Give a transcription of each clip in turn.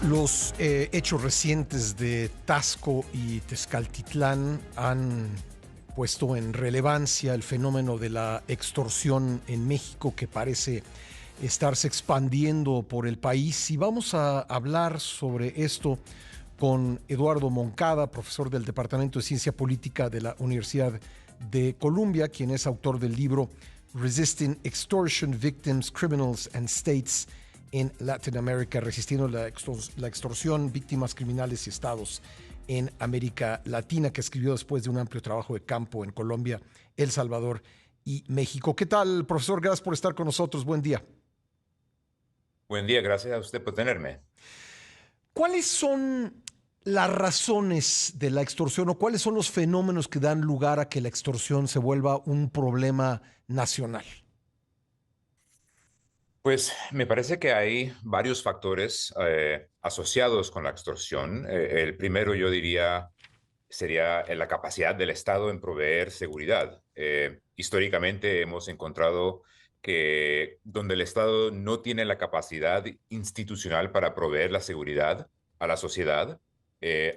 Los hechos recientes de Taxco y Tezcaltitlán han puesto en relevancia el fenómeno de la extorsión en México, que parece estarse expandiendo por el país. Y vamos a hablar sobre esto con Eduardo Moncada, profesor del Departamento de Ciencia Política de la Universidad de Columbia, quien es autor del libro Resisting Extortion: Victims, Criminals and States en Latinoamérica, resistiendo la extorsión, víctimas, criminales y estados en América Latina, que escribió después de un amplio trabajo de campo en Colombia, El Salvador y México. ¿Qué tal, profesor? Gracias por estar con nosotros. Buen día. Buen día, gracias a usted por tenerme. ¿Cuáles son las razones de la extorsión o cuáles son los fenómenos que dan lugar a que la extorsión se vuelva un problema nacional? Pues me parece que hay varios factores asociados con la extorsión. El primero, yo diría, sería la capacidad del Estado en proveer seguridad. Históricamente hemos encontrado que donde el Estado no tiene la capacidad institucional para proveer la seguridad a la sociedad,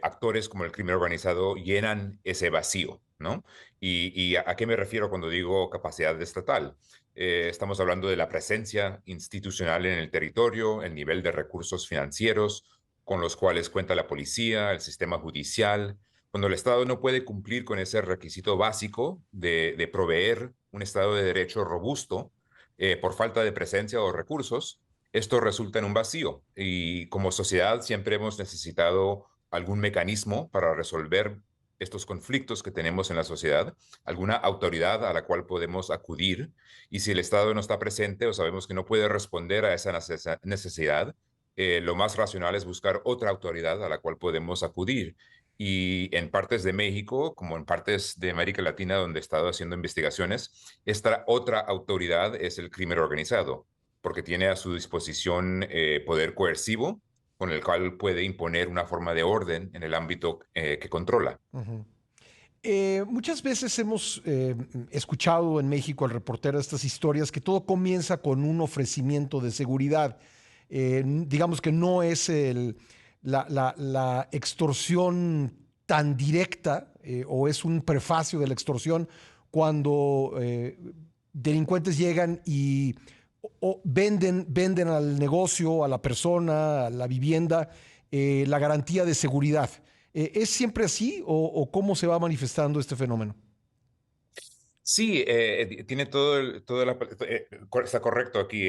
actores como el crimen organizado llenan ese vacío, ¿no? ¿Y a qué me refiero cuando digo capacidad estatal? Estamos hablando de la presencia institucional en el territorio, el nivel de recursos financieros con los cuales cuenta la policía, el sistema judicial. Cuando el Estado no puede cumplir con ese requisito básico de proveer un Estado de Derecho robusto por falta de presencia o recursos, esto resulta en un vacío. Y como sociedad siempre hemos necesitado algún mecanismo para resolver estos conflictos que tenemos en la sociedad, alguna autoridad a la cual podemos acudir. Y si el Estado no está presente o sabemos que no puede responder a esa necesidad, lo más racional es buscar otra autoridad a la cual podemos acudir. Y en partes de México, como en partes de América Latina, donde he estado haciendo investigaciones, esta otra autoridad es el crimen organizado, porque tiene a su disposición poder coercivo con el cual puede imponer una forma de orden en el ámbito que controla. Uh-huh. Muchas veces hemos escuchado en México al reportero estas historias que todo comienza con un ofrecimiento de seguridad. Digamos que no es la extorsión tan directa, o es un prefacio de la extorsión cuando delincuentes llegan y venden al negocio, a la persona, a la vivienda, la garantía de seguridad. ¿Es siempre así o cómo se va manifestando este fenómeno? Sí, tiene está correcto aquí.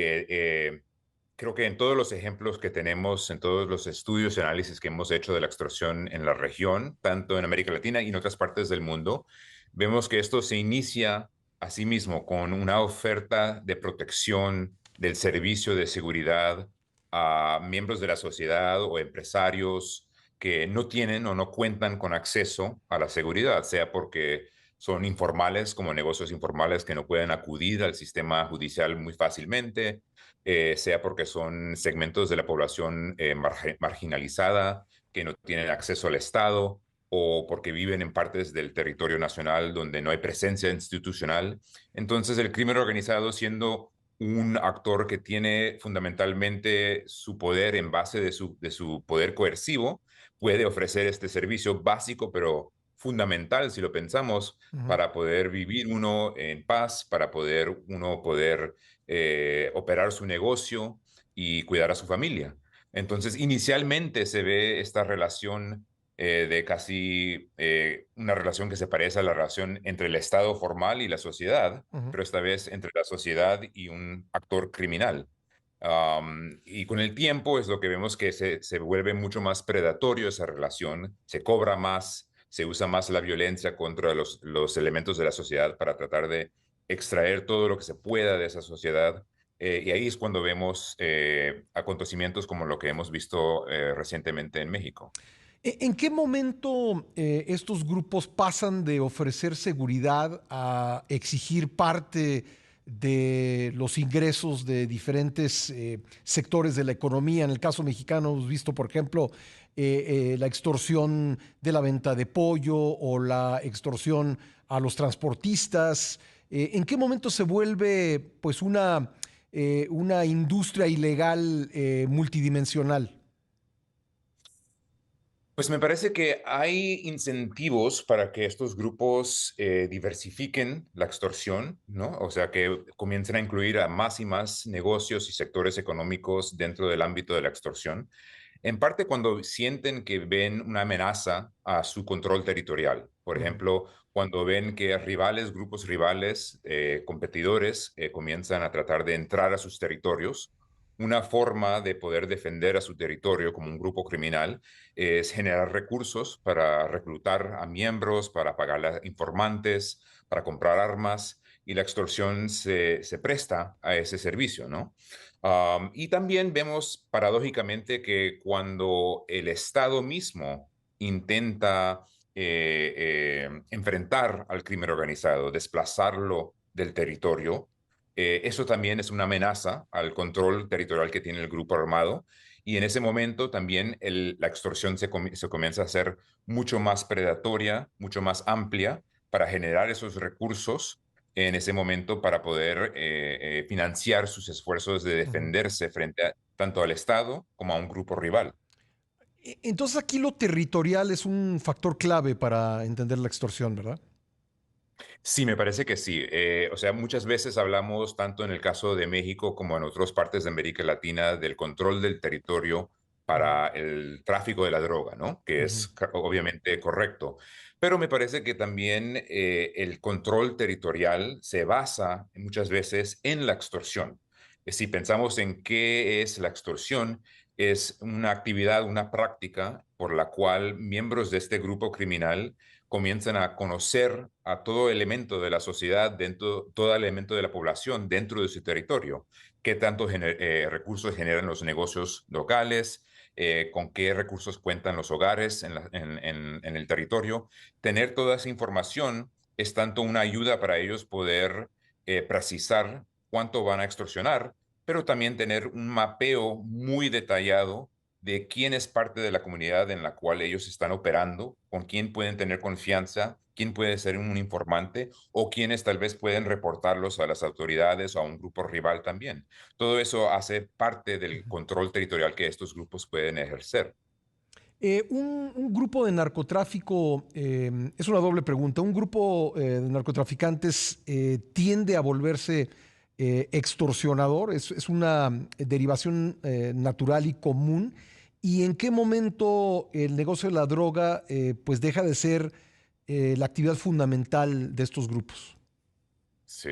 Creo que en todos los ejemplos que tenemos, en todos los estudios y análisis que hemos hecho de la extorsión en la región, tanto en América Latina y en otras partes del mundo, vemos que esto se inicia asimismo con una oferta de protección del servicio de seguridad a miembros de la sociedad o empresarios que no tienen o no cuentan con acceso a la seguridad, sea porque son informales, como negocios informales que no pueden acudir al sistema judicial muy fácilmente, sea porque son segmentos de la población marginalizada que no tienen acceso al Estado o porque viven en partes del territorio nacional donde no hay presencia institucional. Entonces, el crimen organizado, siendo un actor que tiene fundamentalmente su poder en base de su poder coercivo, puede ofrecer este servicio básico, pero fundamental, si lo pensamos, Ujú. para poder vivir uno en paz, para poder uno poder operar su negocio y cuidar a su familia. Entonces, inicialmente se ve esta relación de casi una relación que se parece a la relación entre el Estado formal y la sociedad, Ujú. pero esta vez entre la sociedad y un actor criminal. Y con el tiempo es lo que vemos que se vuelve mucho más predatorio esa relación, se cobra más, se usa más la violencia contra los elementos de la sociedad para tratar de extraer todo lo que se pueda de esa sociedad. Y ahí es cuando vemos acontecimientos como lo que hemos visto recientemente en México. ¿En qué momento estos grupos pasan de ofrecer seguridad a exigir parte de los ingresos de diferentes sectores de la economía? En el caso mexicano hemos visto, por ejemplo, la extorsión de la venta de pollo o la extorsión a los transportistas. ¿En qué momento se vuelve pues una industria ilegal multidimensional? Pues me parece que hay incentivos para que estos grupos diversifiquen la extorsión, ¿no? O sea, que comiencen a incluir a más y más negocios y sectores económicos dentro del ámbito de la extorsión. En parte cuando sienten que ven una amenaza a su control territorial. Por Ujú, ejemplo, cuando ven que rivales, grupos rivales, competidores, comienzan a tratar de entrar a sus territorios. Una forma de poder defender a su territorio como un grupo criminal es generar recursos para reclutar a miembros, para pagar a informantes, para comprar armas, y la extorsión se presta a ese servicio, ¿no? Y también vemos paradójicamente que cuando el Estado mismo intenta enfrentar al crimen organizado, desplazarlo del territorio, eso también es una amenaza al control territorial que tiene el grupo armado. Y en ese momento también la extorsión se comienza a hacer mucho más predatoria, mucho más amplia para generar esos recursos en ese momento para poder financiar sus esfuerzos de ujú. defenderse frente tanto al Estado como a un grupo rival. Entonces aquí lo territorial es un factor clave para entender la extorsión, ¿verdad? Sí, me parece que sí. O sea, muchas veces hablamos, tanto en el caso de México como en otras partes de América Latina, del control del territorio Ujú, para el tráfico de la droga, ¿no? Que ujú, es obviamente correcto. Pero me parece que también el control territorial se basa muchas veces en la extorsión. Si pensamos en qué es la extorsión, es una actividad, una práctica por la cual miembros de este grupo criminal comienzan a conocer a todo elemento de la sociedad, dentro, todo elemento de la población dentro de su territorio, qué tantos recursos generan los negocios locales, con qué recursos cuentan los hogares en el territorio. Tener toda esa información es tanto una ayuda para ellos poder precisar cuánto van a extorsionar, pero también tener un mapeo muy detallado de quién es parte de la comunidad en la cual ellos están operando, con quién pueden tener confianza, quién puede ser un informante o quiénes tal vez pueden reportarlos a las autoridades o a un grupo rival también. Todo eso hace parte del ujú. control territorial que estos grupos pueden ejercer. Un grupo de narcotráfico, es una doble pregunta, un grupo de narcotraficantes tiende a volverse extorsionador, es una derivación natural y común. ¿Y en qué momento el negocio de la droga pues deja de ser la actividad fundamental de estos grupos? Sí.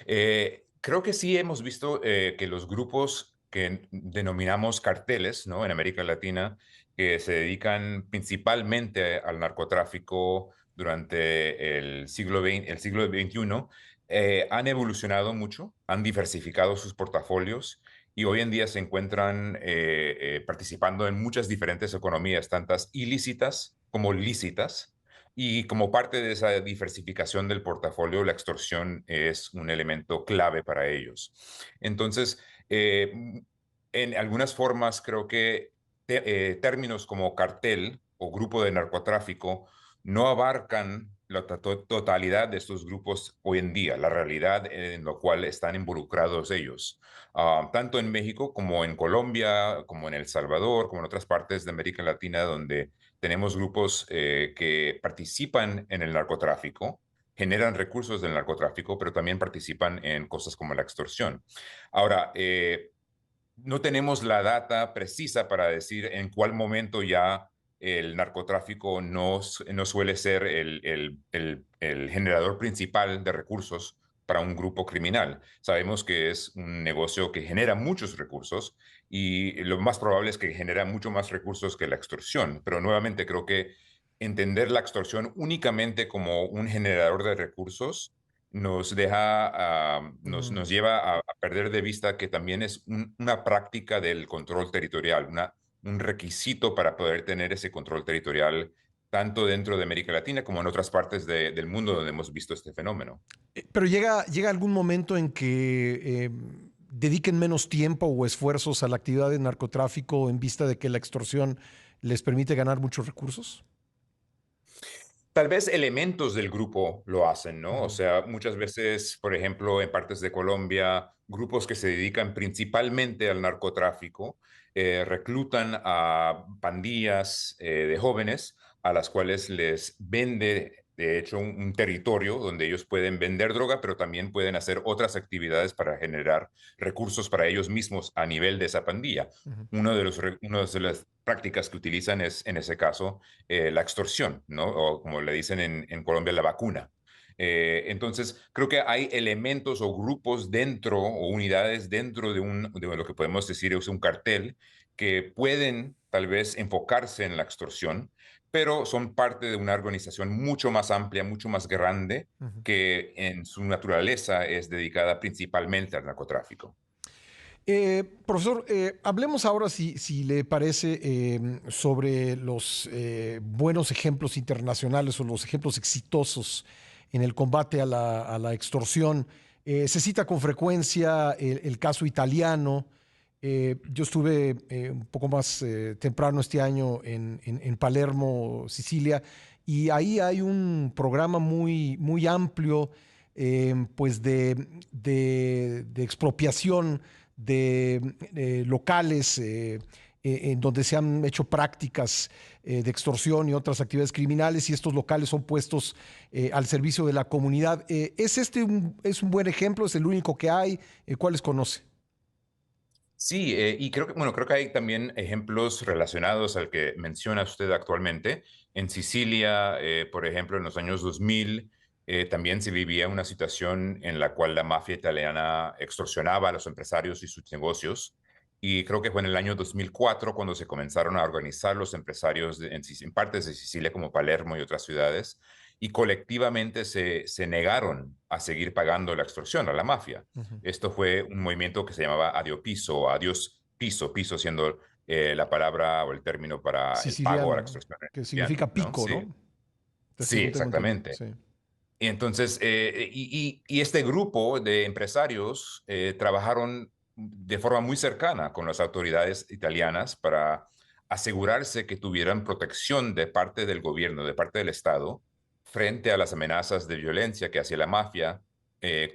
Creo que sí hemos visto que los grupos que denominamos carteles, ¿no? En América Latina, que se dedican principalmente al narcotráfico durante el siglo XXI, han evolucionado mucho, han diversificado sus portafolios y hoy en día se encuentran participando en muchas diferentes economías, tantas ilícitas como lícitas, y como parte de esa diversificación del portafolio, la extorsión es un elemento clave para ellos. Entonces, en algunas formas creo que términos como cartel o grupo de narcotráfico no abarcan la totalidad de estos grupos hoy en día, la realidad en la cual están involucrados ellos. Tanto en México como en Colombia, como en El Salvador, como en otras partes de América Latina, donde tenemos grupos que participan en el narcotráfico, generan recursos del narcotráfico, pero también participan en cosas como la extorsión. Ahora, no tenemos la data precisa para decir en cuál momento ya el narcotráfico no suele ser el generador principal de recursos para un grupo criminal. Sabemos que es un negocio que genera muchos recursos y lo más probable es que genera mucho más recursos que la extorsión. Pero nuevamente creo que entender la extorsión únicamente como un generador de recursos nos deja, Ujú. nos lleva a perder de vista que también es una práctica del control territorial, un requisito para poder tener ese control territorial tanto dentro de América Latina como en otras partes del mundo donde hemos visto este fenómeno. Pero llega algún momento en que dediquen menos tiempo o esfuerzos a la actividad de narcotráfico en vista de que la extorsión les permite ganar muchos recursos. Tal vez elementos del grupo lo hacen, ¿no? O Ujú, sea, muchas veces, por ejemplo, en partes de Colombia, grupos que se dedican principalmente al narcotráfico reclutan a pandillas de jóvenes a las cuales les vende, de hecho, un territorio donde ellos pueden vender droga, pero también pueden hacer otras actividades para generar recursos para ellos mismos a nivel de esa pandilla. ujú. Una de las prácticas que utilizan es, en ese caso, la extorsión, ¿no? O como le dicen en Colombia, la vacuna. Entonces, creo que hay elementos o grupos dentro o unidades dentro de lo que podemos decir es un cartel que pueden tal vez enfocarse en la extorsión, pero son parte de una organización mucho más amplia, mucho más grande, Ujú. que en su naturaleza es dedicada principalmente al narcotráfico. Profesor, hablemos ahora, si le parece, sobre los buenos ejemplos internacionales o los ejemplos exitosos en el combate a la extorsión. Se cita con frecuencia el caso italiano. Yo estuve un poco más temprano este año en Palermo, Sicilia, y ahí hay un programa muy amplio, pues de expropiación de locales en donde se han hecho prácticas de extorsión y otras actividades criminales, y estos locales son puestos al servicio de la comunidad. ¿Es este es un buen ejemplo? ¿Es el único que hay? ¿Cuáles conoce? Sí, y creo que, bueno, creo que hay también ejemplos relacionados al que menciona usted actualmente. En Sicilia, por ejemplo, en los años 2000, también se vivía una situación en la cual la mafia italiana extorsionaba a los empresarios y sus negocios. Y creo que fue en el año 2004 cuando se comenzaron a organizar los empresarios en partes de Sicilia como Palermo y otras ciudades, y colectivamente se negaron a seguir pagando la extorsión a la mafia. Ujú. Esto fue un movimiento que se llamaba Adiopiso o Adiós Piso, piso siendo la palabra o el término para el pago a la Siciliano, extorsión en que italiano, significa ¿no? pico, Sí, ¿no? sí, Según tengo entendido. exactamente. Sí. Y entonces, y este grupo de empresarios trabajaron de forma muy cercana con las autoridades italianas para asegurarse que tuvieran protección de parte del gobierno, de parte del Estado, frente a las amenazas de violencia que hacía la mafia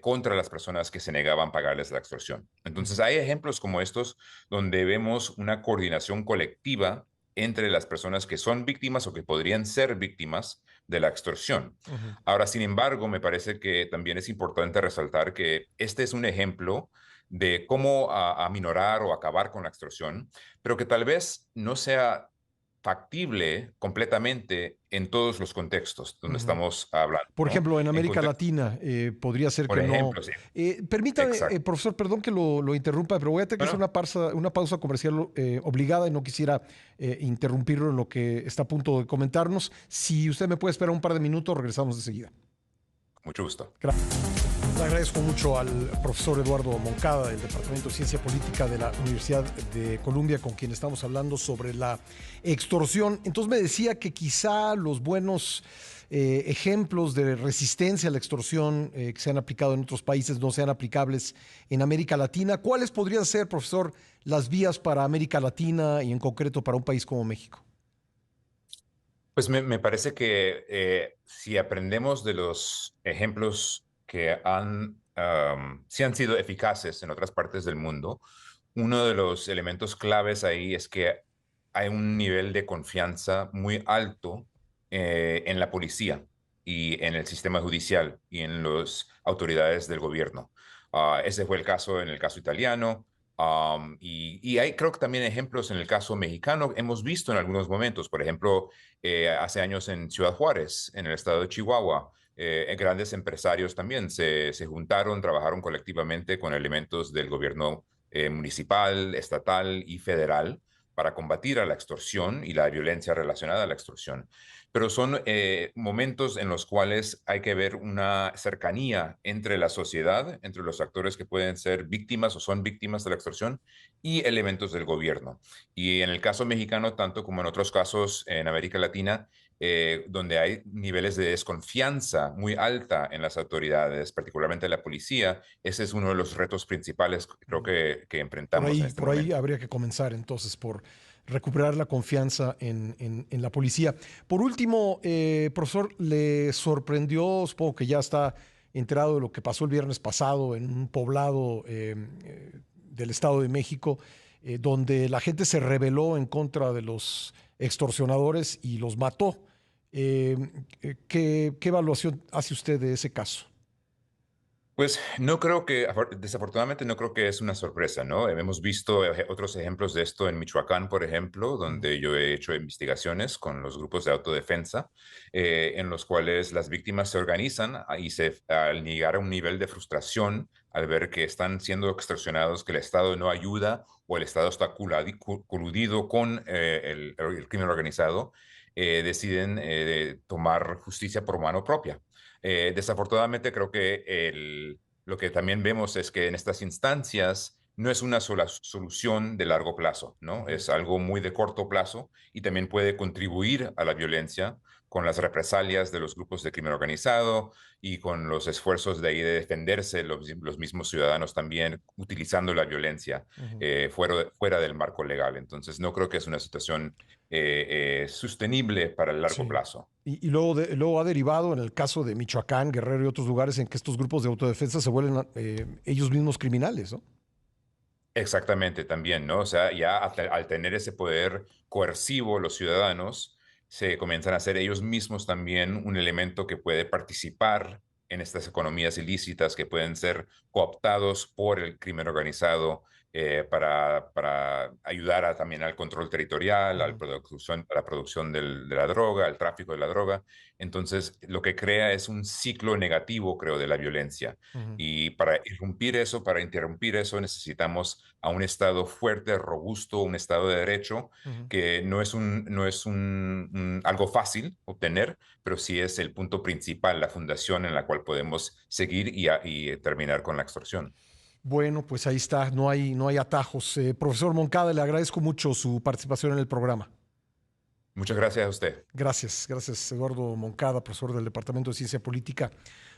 contra las personas que se negaban a pagarles la extorsión. Entonces, Ujú, hay ejemplos como estos donde vemos una coordinación colectiva entre las personas que son víctimas o que podrían ser víctimas de la extorsión. ujú. Ahora, sin embargo, me parece que también es importante resaltar que este es un ejemplo de cómo aminorar o acabar con la extorsión, pero que tal vez no sea factible completamente en todos los contextos donde Ujú. estamos hablando, Por ¿no? ejemplo, en En América contextos, Latina podría ser por que no. ejemplo, sí, Permítame, exacto. profesor, perdón que lo interrumpa, pero voy a tener que hacer Bueno, una pausa comercial obligada y no quisiera interrumpirlo en lo que está a punto de comentarnos. Si usted me puede esperar un par de minutos, regresamos de seguida. mucho gusto. Le agradezco mucho al profesor Eduardo Moncada del Departamento de Ciencia Política de la Universidad de Columbia, con quien estamos hablando sobre la extorsión. Entonces me decía que quizá los buenos ejemplos de resistencia a la extorsión que se han aplicado en otros países no sean aplicables en América Latina. ¿Cuáles podrían ser, profesor, las vías para América Latina y en concreto para un país como México? Pues me parece que si aprendemos de los ejemplos que sí han sido eficaces en otras partes del mundo, uno de los elementos claves ahí es que hay un nivel de confianza muy alto en la policía y en el sistema judicial y en las autoridades del gobierno. Ese fue el caso en el caso italiano. Y hay creo que también ejemplos en el caso mexicano. Hemos visto en algunos momentos, por ejemplo, hace años en Ciudad Juárez, en el estado de Chihuahua, grandes empresarios también se juntaron, trabajaron colectivamente con elementos del gobierno municipal, estatal y federal para combatir a la extorsión y la violencia relacionada a la extorsión. Pero son momentos en los cuales hay que ver una cercanía entre la sociedad, entre los actores que pueden ser víctimas o son víctimas de la extorsión y elementos del gobierno. Y en el caso mexicano, tanto como en otros casos en América Latina, donde hay niveles de desconfianza muy alta en las autoridades, particularmente la policía, ese es uno de los retos principales creo que enfrentamos en este Por ahí momento. habría que comenzar entonces por recuperar la confianza en la policía. Por último, profesor, ¿le sorprendió, supongo que ya está enterado de lo que pasó el viernes pasado en un poblado del Estado de México, donde la gente se rebeló en contra de los extorsionadores y los mató? Eh, ¿Qué evaluación hace usted de ese caso? Pues no creo que, desafortunadamente no creo que es una sorpresa, ¿no? Hemos visto otros ejemplos de esto en Michoacán, por ejemplo, Ujú, donde yo he hecho investigaciones con los grupos de autodefensa, en los cuales las víctimas se organizan al llegar a un nivel de frustración, al ver que están siendo extorsionados, que el Estado no ayuda o el Estado está coludido con el crimen organizado, deciden tomar justicia por mano propia. Desafortunadamente creo que lo que también vemos es que en estas instancias no es una sola solución de largo plazo, ¿no? ujú. Es algo muy de corto plazo y también puede contribuir a la violencia con las represalias de los grupos de crimen organizado y con los esfuerzos de ahí de defenderse los mismos ciudadanos también utilizando la violencia Ujú. fuera del marco legal. Entonces no creo que es una situación sostenible para el largo Sí. plazo. Y luego, luego ha derivado en el caso de Michoacán, Guerrero y otros lugares en que estos grupos de autodefensa se vuelven ellos mismos criminales, ¿no? Exactamente, también, ¿no? O sea, ya al tener ese poder coercivo, los ciudadanos se comienzan a hacer ellos mismos también un elemento que puede participar en estas economías ilícitas que pueden ser cooptados por el crimen organizado para ayudar también al control territorial, Ujú, a la producción de la droga, al tráfico de la droga. Entonces, lo que crea es un ciclo negativo, creo, de la violencia. ujú, Y para interrumpir eso, necesitamos a un Estado fuerte, robusto, un Estado de derecho, ujú. que no es algo fácil obtener, pero sí es el punto principal, la fundación en la cual podemos seguir y terminar con la extorsión. Bueno, pues ahí está, no hay atajos. Profesor Moncada, le agradezco mucho su participación en el programa. Muchas gracias a usted. Gracias, gracias Eduardo Moncada, profesor del Departamento de Ciencia Política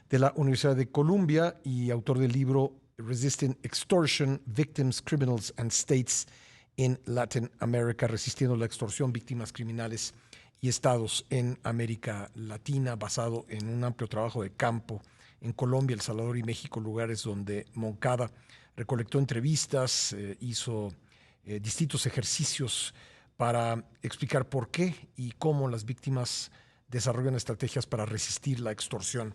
de la Universidad de Columbia y autor del libro Resisting Extortion, Victims, Criminals and States in Latin America, resistiendo la extorsión, víctimas criminales y estados en América Latina, basado en un amplio trabajo de campo en Colombia, El Salvador y México, lugares donde Moncada recolectó entrevistas, hizo distintos ejercicios para explicar por qué y cómo las víctimas desarrollan estrategias para resistir la extorsión.